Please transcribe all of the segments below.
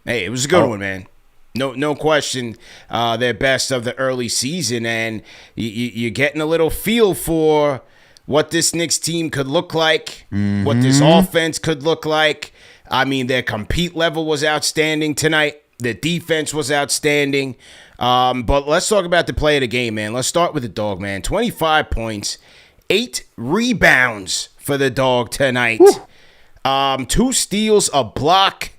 Hey, it was a good one, man. No question. Their best of the early season, and you're getting a little feel for what this Knicks team could look like, what this offense could look like. I mean, their compete level was outstanding tonight. Their defense was outstanding. But let's talk about the play of the game, man. Let's start with the dog, man. 25 points, 8 rebounds for the dog tonight. 2 steals, a block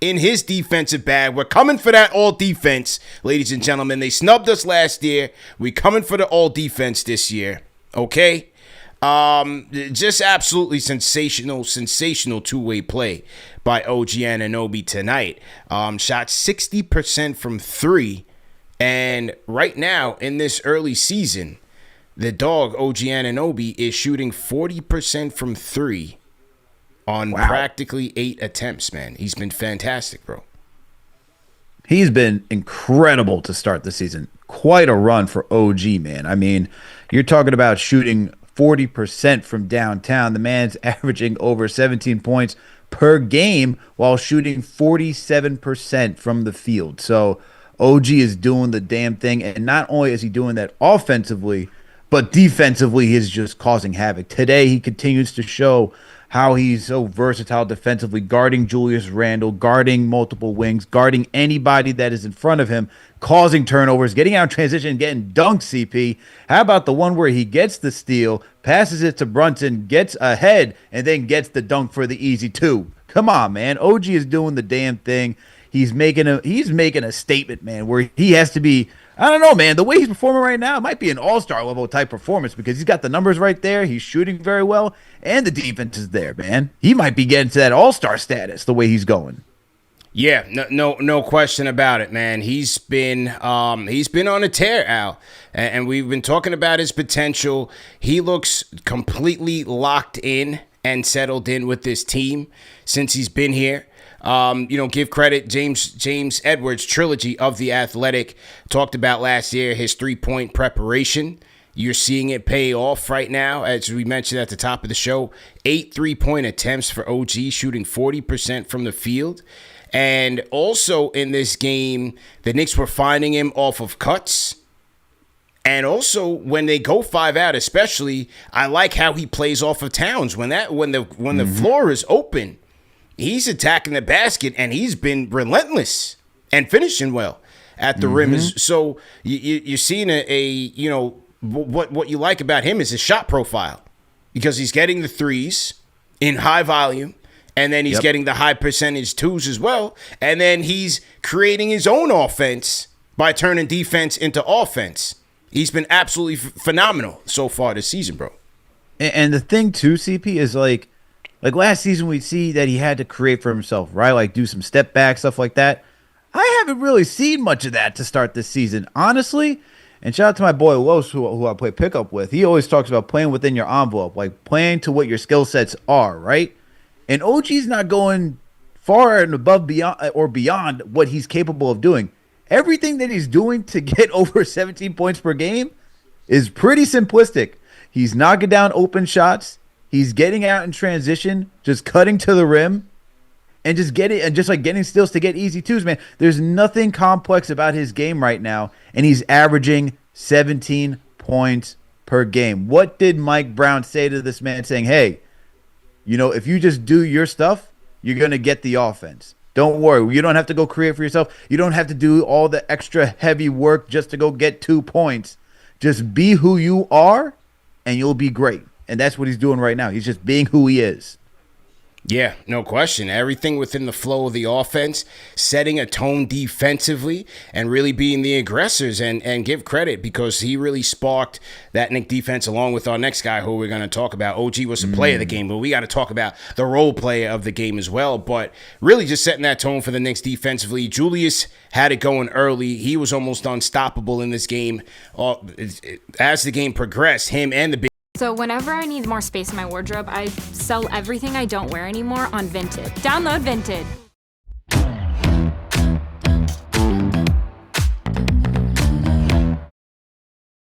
in his defensive bag. We're coming for that all defense, ladies and gentlemen. They snubbed us last year. We're coming for the all defense this year. Okay? Just absolutely sensational two-way play by OG Anunoby tonight. Shot 60% from 3. And right now, in this early season, the dog, OG Anunoby, is shooting 40% from 3 on practically 8 attempts, man. He's been fantastic, bro. He's been incredible to start the season. Quite a run for OG, man. I mean, you're talking about shooting 40% from downtown. The man's averaging over 17 points per game while shooting 47% from the field. So OG is doing the damn thing. And not only is he doing that offensively, but defensively, he's just causing havoc. Today, he continues to show how he's so versatile defensively, guarding Julius Randle, guarding multiple wings, guarding anybody that is in front of him, causing turnovers, getting out in transition, getting dunked, CP. How about the one where he gets the steal, passes it to Brunson, gets ahead, and then gets the dunk for the easy 2? Come on, man. OG is doing the damn thing. He's making a statement, man, where he has to be. I don't know, man. The way he's performing right now, it might be an all-star level type performance because he's got the numbers right there. He's shooting very well, and the defense is there, man. He might be getting to that all-star status the way he's going. Yeah, no question about it, man. He's been on a tear, Al, and we've been talking about his potential. He looks completely locked in and settled in with this team since he's been here. Give credit. James Edwards, trilogy of The Athletic, talked about last year his 3-point preparation. You're seeing it pay off right now, as we mentioned at the top of the show. 8 3-point attempts for OG, shooting 40% from the field. And also in this game, the Knicks were finding him off of cuts. And also when they go 5 out, especially, I like how he plays off of Towns when the floor is open. He's attacking the basket, and he's been relentless and finishing well at the rim. So you're seeing what you like about him is his shot profile, because he's getting the threes in high volume, and then he's getting the high percentage 2s as well, and then he's creating his own offense by turning defense into offense. He's been absolutely phenomenal so far this season, bro. And the thing too, CP, is like last season, we see that he had to create for himself, right? Like do some step back, stuff like that. I haven't really seen much of that to start this season, honestly. And shout out to my boy Los, who I play pickup with. He always talks about playing within your envelope, like playing to what your skill sets are, right? And OG's not going far and above beyond what he's capable of doing. Everything that he's doing to get over 17 points per game is pretty simplistic. He's knocking down open shots. He's getting out in transition, just cutting to the rim, and just getting steals to get easy 2s, man. There's nothing complex about his game right now, and he's averaging 17 points per game. What did Mike Brown say to this man, saying, hey, if you just do your stuff, you're going to get the offense. Don't worry. You don't have to go create for yourself. You don't have to do all the extra heavy work just to go get 2 points. Just be who you are, and you'll be great. And that's what he's doing right now. He's just being who he is. Yeah, no question. Everything within the flow of the offense, setting a tone defensively, and really being the aggressors, and give credit, because he really sparked that Knicks defense along with our next guy who we're going to talk about. OG was the player of the game, but we got to talk about the role player of the game as well. But really just setting that tone for the Knicks defensively. Julius had it going early. He was almost unstoppable in this game. As the game progressed, him and the big. So whenever I need more space in my wardrobe, I sell everything I don't wear anymore on Vinted. Download Vinted.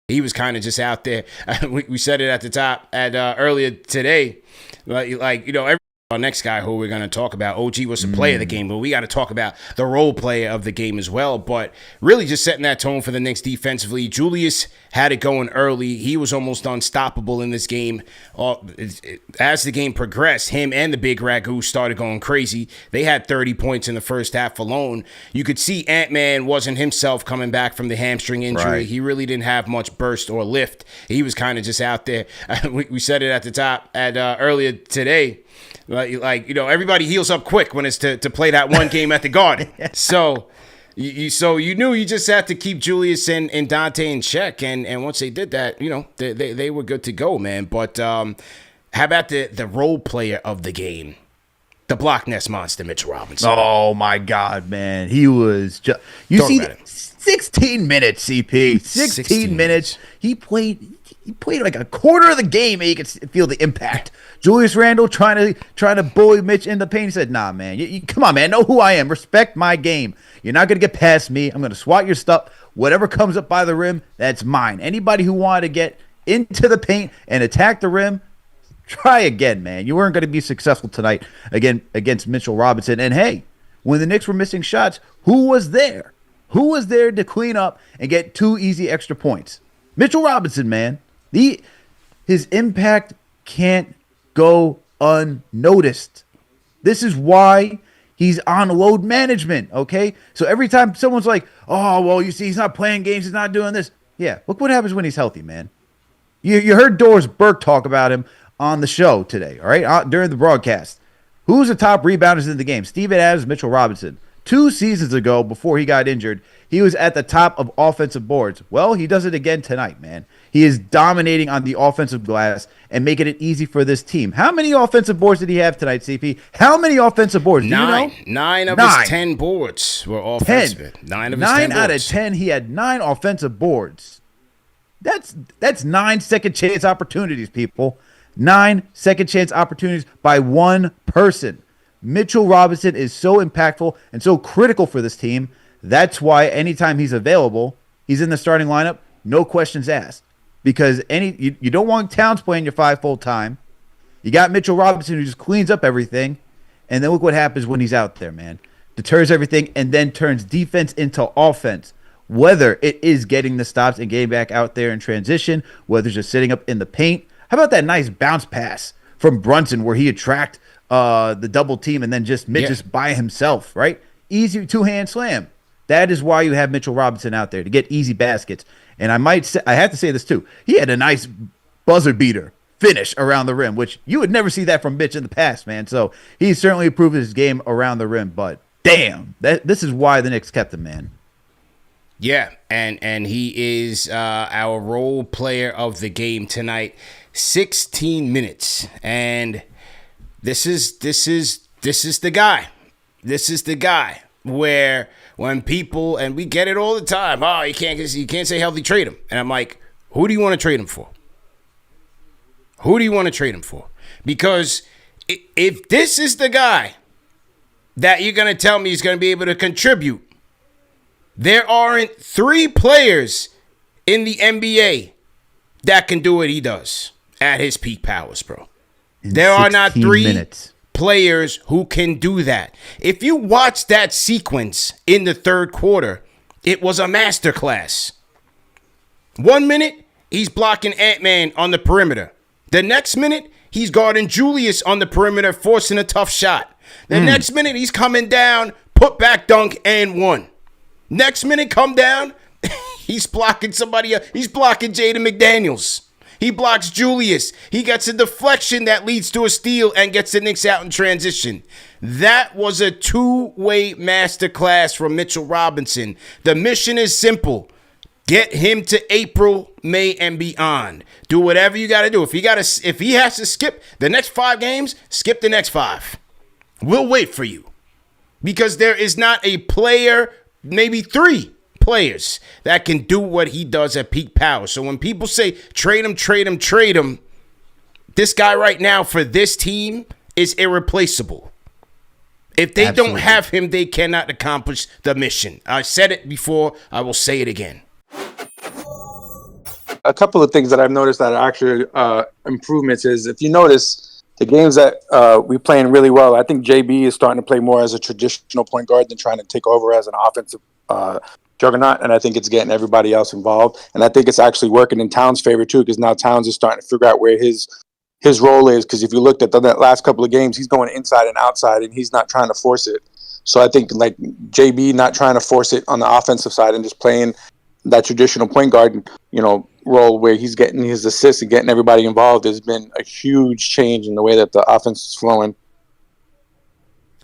He was kind of just out there. We said it at the top earlier today, like every Our next guy who we're going to talk about, OG was the player of the game, but we got to talk about the role player of the game as well. But really just setting that tone for the Knicks defensively. Julius had it going early. He was almost unstoppable in this game. As the game progressed, him and the big Ragu started going crazy. They had 30 points in the first half alone. You could see Ant-Man wasn't himself coming back from the hamstring injury. Right. He really didn't have much burst or lift. He was kind of just out there. We said it at the top earlier today. Like everybody heals up quick when it's to play that one game at the Garden. So you knew you just had to keep Julius and Dante in check, and once they did that, they were good to go, man. But how about the role player of the game, the block nest monster, Mitchell Robinson? Oh my God, man, he was just 16 minutes, CP, 16 minutes. He played like a quarter of the game, and you could feel the impact. Julius Randle trying to bully Mitch in the paint. He said, "Nah, man, you come on, man. Know who I am. Respect my game. You're not gonna get past me. I'm gonna swat your stuff. Whatever comes up by the rim, that's mine. Anybody who wanted to get into the paint and attack the rim, try again, man. You weren't gonna be successful tonight again against Mitchell Robinson. And hey, when the Knicks were missing shots, who was there? Who was there to clean up and get 2 easy extra points? Mitchell Robinson, man. His impact can't go unnoticed. This is why he's on load management, okay? So every time someone's like, oh, well, you see, he's not playing games, he's not doing this. Yeah, look what happens when he's healthy, man. You heard Doris Burke talk about him on the show today, all right, during the broadcast. Who's the top rebounders in the game? Steven Adams, Mitchell Robinson. 2 seasons ago, before he got injured, he was at the top of offensive boards. Well, he does it again tonight, man. He is dominating on the offensive glass and making it easy for this team. How many offensive boards did he have tonight, CP? How many offensive boards? 9. Do you know? 9 of his 10 boards were offensive. 9 of his 10 boards. 9 out of 10, he had 9 offensive boards. That's 9 second chance opportunities, people. 9 second chance opportunities by one person. Mitchell Robinson is so impactful and so critical for this team. That's why anytime he's available, he's in the starting lineup, no questions asked. Because you don't want Towns playing your 5 full time. You got Mitchell Robinson who just cleans up everything. And then look what happens when he's out there, man. Deters everything and then turns defense into offense. Whether it is getting the stops and getting back out there in transition, whether it's just sitting up in the paint. How about that nice bounce pass from Brunson where he attracted the double team and then just Mitch just by himself, right? Easy 2-hand slam. That is why you have Mitchell Robinson out there, to get easy baskets. And I have to say this too. He had a nice buzzer beater finish around the rim, which you would never see that from Mitch in the past, man. So he's certainly improved his game around the rim. But damn, this is why the Knicks kept him, man. Yeah, and he is our role player of the game tonight. 16 minutes, and this is the guy. This is the guy where when people, and we get it all the time, oh, you can't say healthy, trade him. And I'm like, who do you want to trade him for? Who do you want to trade him for? Because if this is the guy that you're going to tell me is going to be able to contribute, there aren't 3 players in the NBA that can do what he does at his peak powers, bro. There are not 3 players who can do that. If you watch that sequence in the third quarter, it was a masterclass. 1 minute, he's blocking Ant-Man on the perimeter. The next minute, he's guarding Julius on the perimeter, forcing a tough shot. The next minute, he's coming down, put back dunk, and 1. Next minute, come down, he's blocking somebody else. He's blocking Jaden McDaniels. He blocks Julius. He gets a deflection that leads to a steal and gets the Knicks out in transition. That was a 2-way masterclass from Mitchell Robinson. The mission is simple. Get him to April, May, and beyond. Do whatever you got to do. If he has to skip the next 5 games, skip the next 5. We'll wait for you. Because there is not a player, maybe 3 players that can do what he does at peak power. So when people say trade him, this guy right now for this team is irreplaceable. If they don't have him, they cannot accomplish the mission. I said it before. I will say it again. A couple of things that I've noticed that are actually improvements is, if you notice, the games that we playing really well, I think JB is starting to play more as a traditional point guard than trying to take over as an offensive juggernaut, and I think it's getting everybody else involved. And I think it's actually working in Towns' favor too, because now Towns is starting to figure out where his role is. Because if you looked at the last couple of games, he's going inside and outside, and he's not trying to force it. So I think like JB not trying to force it on the offensive side and just playing that traditional point guard, role where he's getting his assists and getting everybody involved has been a huge change in the way that the offense is flowing.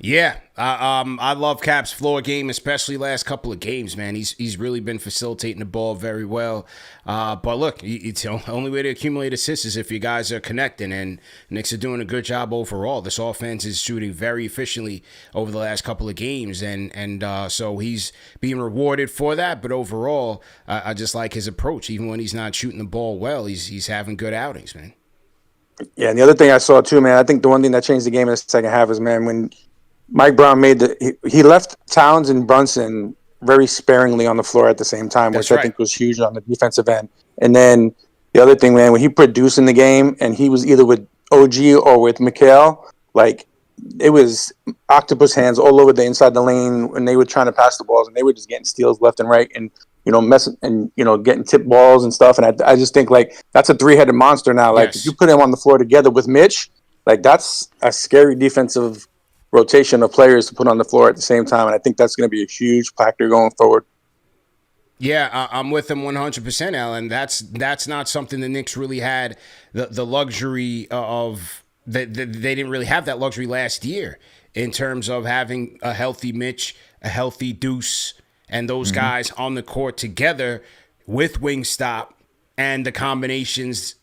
Yeah, I love Cap's floor game, especially last couple of games, man. He's really been facilitating the ball very well. But look, it's the only way to accumulate assists is if you guys are connecting, and Knicks are doing a good job overall. This offense is shooting very efficiently over the last couple of games, and so he's being rewarded for that. But overall, I just like his approach. Even when he's not shooting the ball well, he's having good outings, man. Yeah, and the other thing I saw too, man, I think the one thing that changed the game in the second half is, man, when Mike Brown he left Towns and Brunson very sparingly on the floor at the same time, which I think was huge on the defensive end. And then the other thing, man, when he produced in the game and he was either with OG or with Mikhail, like it was octopus hands all over the inside the lane when they were trying to pass the balls, and they were just getting steals left and right, and messing and getting tip balls and stuff. And I just think like that's a three-headed monster now. Like if you put him on the floor together with Mitch, like that's a scary defensive rotation of players to put on the floor at the same time, and I think that's going to be a huge factor going forward. Yeah, I'm with him 100%, Alan. That's not something the Knicks really had the luxury of. They didn't really have that luxury last year in terms of having a healthy Mitch, a healthy Deuce, and those guys on the court together with Wingstop and the combinations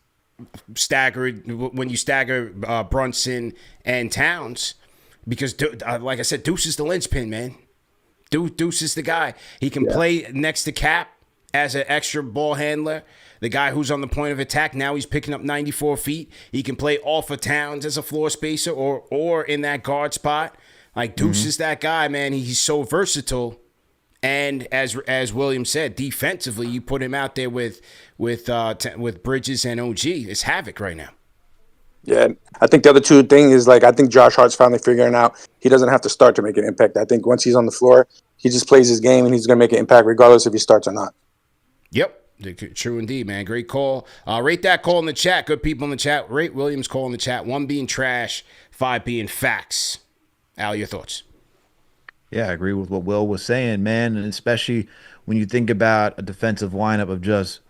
staggered when you stagger Brunson and Towns. Because, like I said, Deuce is the linchpin, man. Deuce is the guy. He can play next to Cap as an extra ball handler. The guy who's on the point of attack, now he's picking up 94 feet. He can play off of Towns as a floor spacer or in that guard spot. Like, Deuce is that guy, man. He's so versatile. And as William said, defensively, you put him out there with Bridges and OG. It's havoc right now. Yeah, I think the other two thing is I think Josh Hart's finally figuring out he doesn't have to start to make an impact. I think once he's on the floor, he just plays his game and he's going to make an impact regardless if he starts or not. Yep, true indeed, man. Great call. Rate that call in the chat. Good people in the chat. Rate Williams' call in the chat. 1 being trash, 5 being facts. Al, your thoughts? Yeah, I agree with what Will was saying, man, and especially when you think about a defensive lineup of just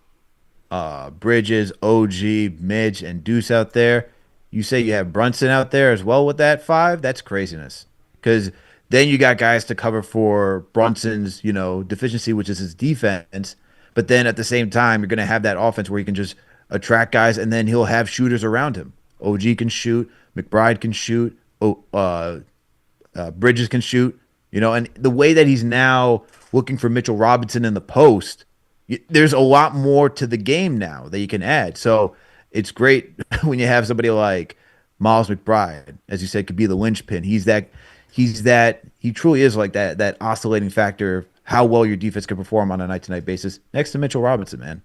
Bridges, OG, Midge, and Deuce out there. You say you have Brunson out there as well with that 5? That's craziness. Because then you got guys to cover for Brunson's, deficiency, which is his defense. But then at the same time, you're going to have that offense where you can just attract guys, and then he'll have shooters around him. OG can shoot. McBride can shoot. Bridges can shoot. And the way that he's now looking for Mitchell Robinson in the post, there's a lot more to the game now that you can add. So it's great when you have somebody like Miles McBride, as you said, could be the linchpin. He truly is like that oscillating factor of how well your defense can perform on a night-to-night basis next to Mitchell Robinson, man.